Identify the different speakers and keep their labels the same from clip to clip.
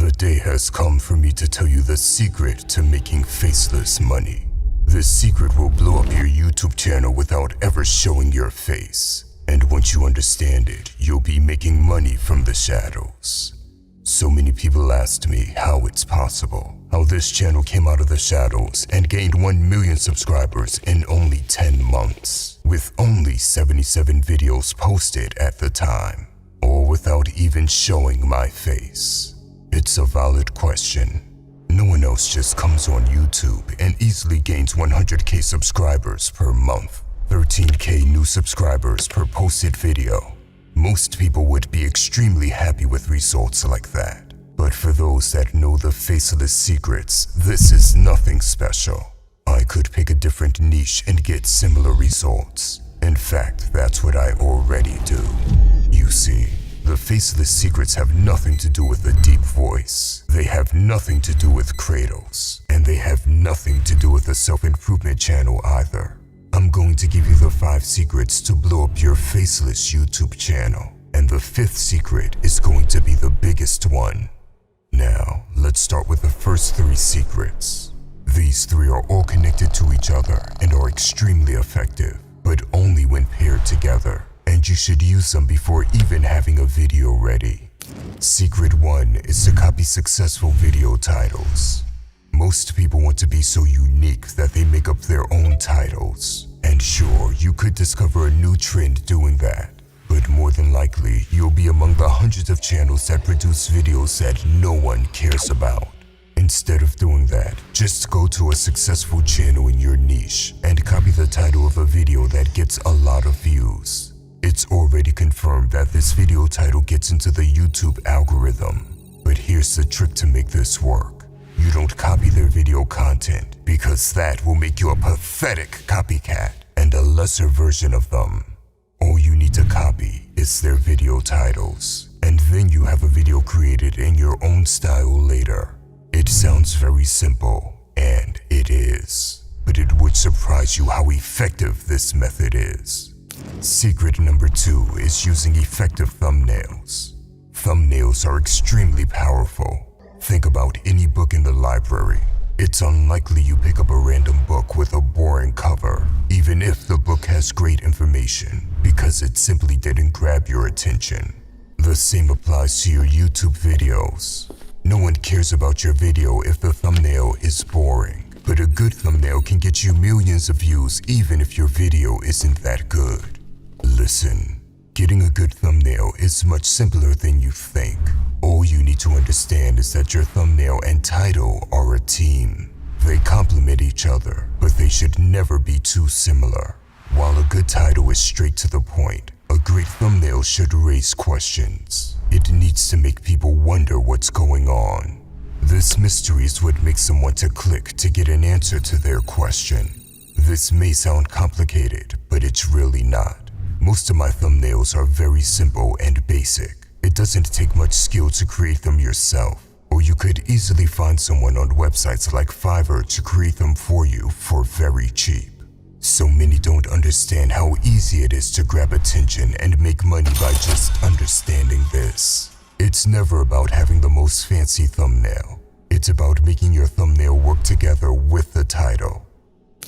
Speaker 1: The day has come for me to tell you the secret to making faceless money. This secret will blow up your YouTube channel without ever showing your face. And once you understand it, you'll be making money from the shadows. So many people asked me how it's possible, how this channel came out of the shadows and gained 1 million subscribers in only 10 months, with only 77 videos posted at the time, or without even showing my face. It's a valid question. No one else just comes on YouTube and easily gains 100k subscribers per month, 13k new subscribers per posted video. Most people would be extremely happy with results like that. But for those that know the faceless secrets, this is nothing special. I could pick a different niche and get similar results. In fact, that's what I already do. You see, the faceless secrets have nothing to do with a deep voice. They have nothing to do with Kratos. And they have nothing to do with a self-improvement channel either. I'm going to give you the 5 secrets to blow up your faceless YouTube channel. And the 5th secret is going to be the biggest one. Now, let's start with the first 3 secrets. These 3 are all connected to each other and are extremely effective, but only when paired together. And you should use them before even having a video ready. Secret 1 is to copy successful video titles. Most people want to be so unique that they make up their own titles. And sure, you could discover a new trend doing that. But more than likely, you'll be among the hundreds of channels that produce videos that no one cares about. Instead of doing that, just go to a successful channel in your niche and copy the title of a video that gets a lot of views. It's already confirmed that this video title gets into the YouTube algorithm. But here's the trick to make this work. You don't copy their video content, because that will make you a pathetic copycat and a lesser version of them. All you need to copy is their video titles, and then you have a video created in your own style later. It sounds very simple, and it is, but it would surprise you how effective this method is. Secret number 2 is using effective thumbnails. Thumbnails are extremely powerful. Think about any book in the library. It's unlikely you pick up a random book with a boring cover, even if the book has great information, because it simply didn't grab your attention. The same applies to your YouTube videos. No one cares about your video if the thumbnail is boring. But a good thumbnail can get you millions of views even if your video isn't that good. Listen, getting a good thumbnail is much simpler than you think. All you need to understand is that your thumbnail and title are a team. They complement each other, but they should never be too similar. While a good title is straight to the point, a great thumbnail should raise questions. It needs to make people wonder what's going on. This mystery is what makes them want to click to get an answer to their question. This may sound complicated, but it's really not. Most of my thumbnails are very simple and basic. It doesn't take much skill to create them yourself, or you could easily find someone on websites like Fiverr to create them for you for very cheap. So many don't understand how easy it is to grab attention and make money by just understanding this. It's never about having the most fancy thumbnail. It's about making your thumbnail work together with the title.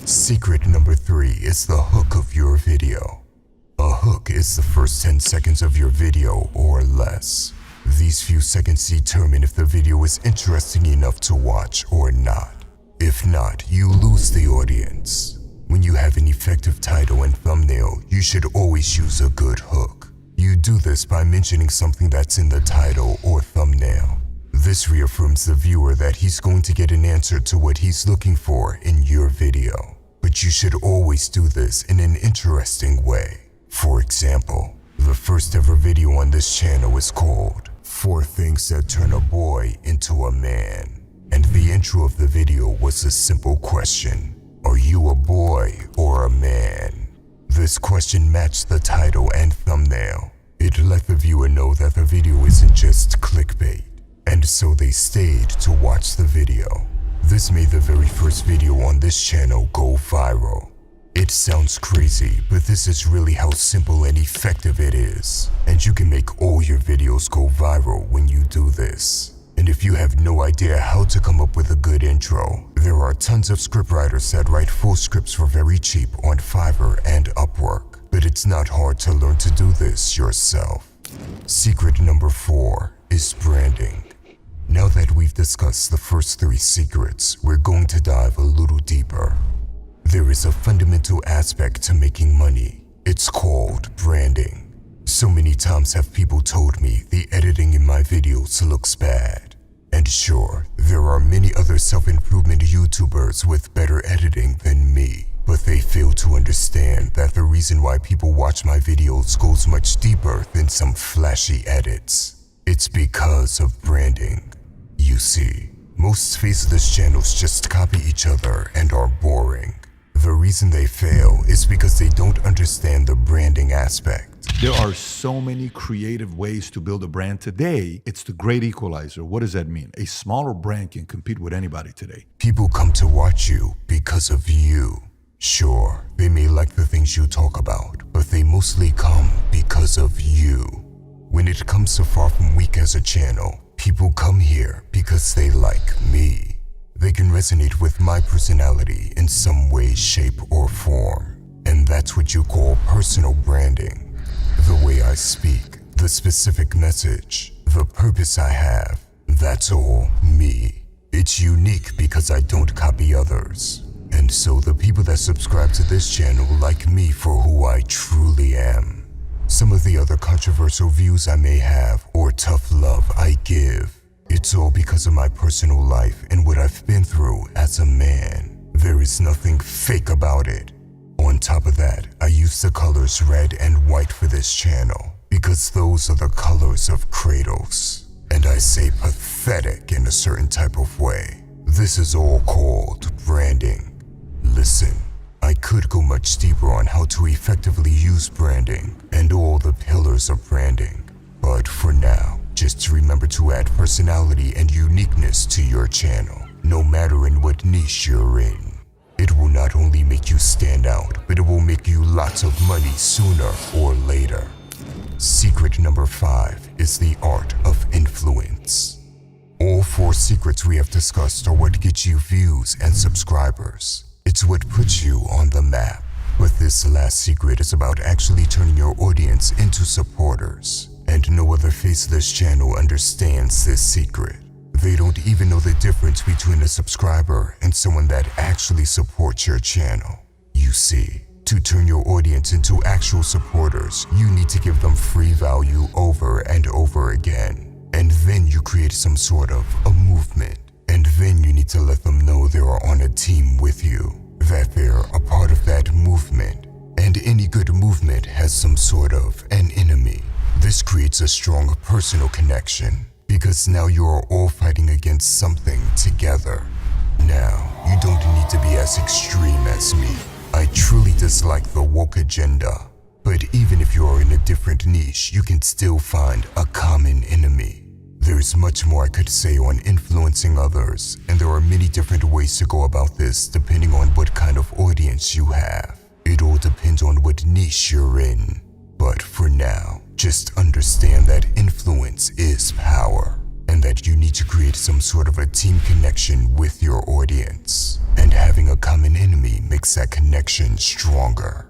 Speaker 1: Secret number 3 is the hook of your video. A hook is the first 10 seconds of your video or less. These few seconds determine if the video is interesting enough to watch or not. If not, you lose the audience. When you have an effective title and thumbnail, you should always use a good hook. You do this by mentioning something that's in the title or thumbnail. This reaffirms the viewer that he's going to get an answer to what he's looking for in your video. But you should always do this in an interesting way. For example, the first ever video on this channel is called 4 Things That Turn a Boy into a Man. And the intro of the video was a simple question. Are you a boy or a man? This question matched the title and thumbnail. It let the viewer know that the video isn't just clickbait, and so they stayed to watch the video. This made the very first video on this channel go viral. It sounds crazy, but this is really how simple and effective it is. And you can make all your videos go viral when you do this. And if you have no idea how to come up with a good intro, there are tons of scriptwriters that write full scripts for very cheap on Fiverr and Upwork. But it's not hard to learn to do this yourself. Secret number 4 is branding. Now that we've discussed the first 3 secrets, we're going to dive a little deeper. There is a fundamental aspect to making money. It's called branding. So many times have people told me the editing in my videos looks bad. And sure, there are many other self-improvement YouTubers with better editing than me. But they fail to understand that the reason why people watch my videos goes much deeper than some flashy edits. It's because of branding. You see, most faceless channels just copy each other and are boring. The reason they fail is because they don't understand the branding aspect.
Speaker 2: There are so many creative ways to build a brand today. It's the great equalizer. What does that mean? A smaller brand can compete with anybody today.
Speaker 1: People come to watch you because of you. Sure, they may like the things you talk about, but they mostly come because of you. When it comes to Far From Weak as a channel, people come here because they like me. They can resonate with my personality in some way, shape, or form. And that's what you call personal branding. The way I speak, the specific message, the purpose I have, that's all me. It's unique because I don't copy others. And so the people that subscribe to this channel like me for who I truly am. Some of the other controversial views I may have or tough love I give, it's all because of my personal life and what I've been through as a man. There is nothing fake about it. On top of that, I use the colors red and white for this channel because those are the colors of Kratos. And I say pathetic in a certain type of way. This is all called branding. Listen, I could go much deeper on how to effectively use branding and all the pillars of branding. But for now, just remember to add personality and uniqueness to your channel, no matter in what niche you're in. It will not only make you stand out, but it will make you lots of money sooner or later. Secret number 5 is the art of influence. All 4 secrets we have discussed are what gets you views and subscribers. It's what puts you on the map. But this last secret is about actually turning your audience into supporters. And no other faceless channel understands this secret. They don't even know the difference between a subscriber and someone that actually supports your channel. You see, to turn your audience into actual supporters, you need to give them free value over and over again. And then you create some sort of a movement. And then you need to let them know they are on a team with you, that they're a part of that movement. And any good movement has some sort of an enemy. This creates a strong personal connection, because now you are all fighting against something together. Now, you don't need to be as extreme as me. I truly dislike the woke agenda. But even if you are in a different niche, you can still find a common enemy. There's much more I could say on influencing others, and there are many different ways to go about this depending on what kind of audience you have. It all depends on what niche you're in. But for now, just understand that influence is power, and that you need to create some sort of a team connection with your audience. And having a common enemy makes that connection stronger.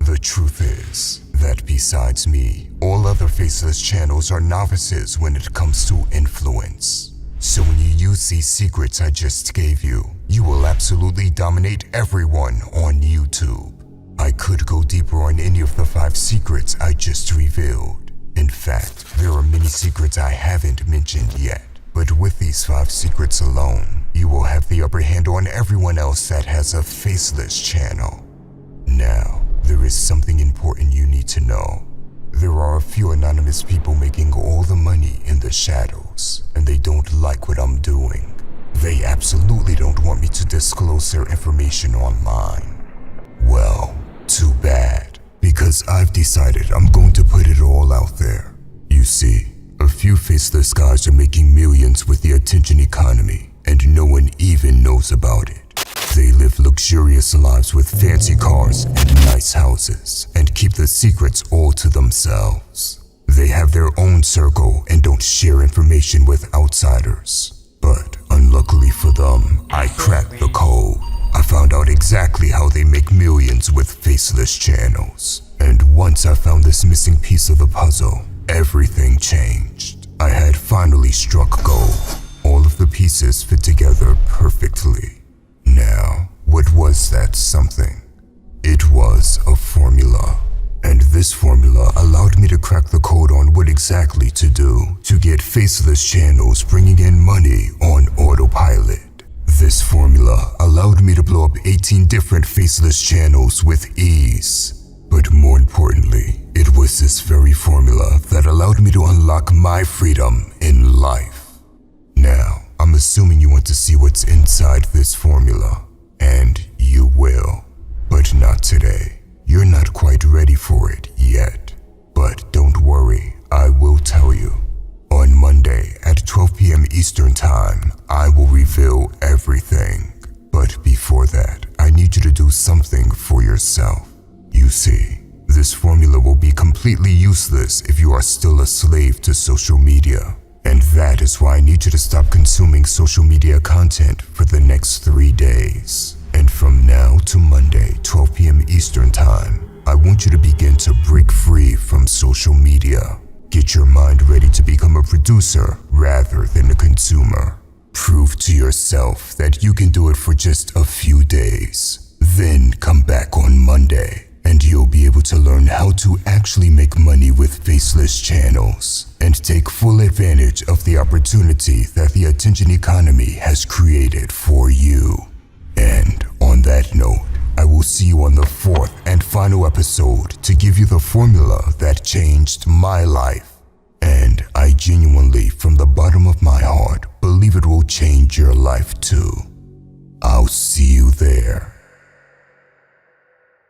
Speaker 1: The truth is that besides me, all other faceless channels are novices when it comes to influence. So when you use these secrets I just gave you, you will absolutely dominate everyone on YouTube. I could go deeper on any of the 5 secrets I just revealed. In fact, there are many secrets I haven't mentioned yet. But with these 5 secrets alone, you will have the upper hand on everyone else that has a faceless channel. Now, there is something important you need to know. There are a few anonymous people making all the money in the shadows, and they don't like what I'm doing. They absolutely don't want me to disclose their information online. Well, too bad, because I've decided I'm going to put it all out there. You see, a few faceless guys are making millions with the attention economy, and no one even knows about it. They live luxurious lives with fancy cars and nice houses, and keep the secrets all to themselves. They have their own circle and don't share information with outsiders. But unluckily for them, I cracked the code. I found out exactly how they make millions with faceless channels. And once I found this missing piece of the puzzle, everything changed. I had finally struck gold. All of the pieces fit together perfectly. Now, what was that something? It was a formula. And this formula allowed me to crack the code on what exactly to do to get faceless channels bringing in money on autopilot. This formula allowed me to blow up 18 different faceless channels with ease. But more importantly, it was this very formula that allowed me to unlock my freedom in life. Now, I'm assuming you want to see what's inside this formula, and you will, but not today. You're not quite ready for it yet, but don't worry, I will tell you. On Monday at 12 p.m. Eastern Time, I will reveal everything. But before that, I need you to do something for yourself. You see, this formula will be completely useless if you are still a slave to social media. And that is why I need you to stop consuming social media content for the next 3 days. And from now to Monday, 12 p.m. Eastern Time, I want you to begin to break free from social media. Get your mind ready to become a producer rather than a consumer. Prove to yourself that you can do it for just a few days. Then come back on Monday, and you'll be able to learn how to actually make money with faceless channels and take full advantage of the opportunity that the attention economy has created for you. And on that note, I will see you on the 4th and final episode to give you the formula that changed my life. And I genuinely, from the bottom of my heart, believe it will change your life too. I'll see you there.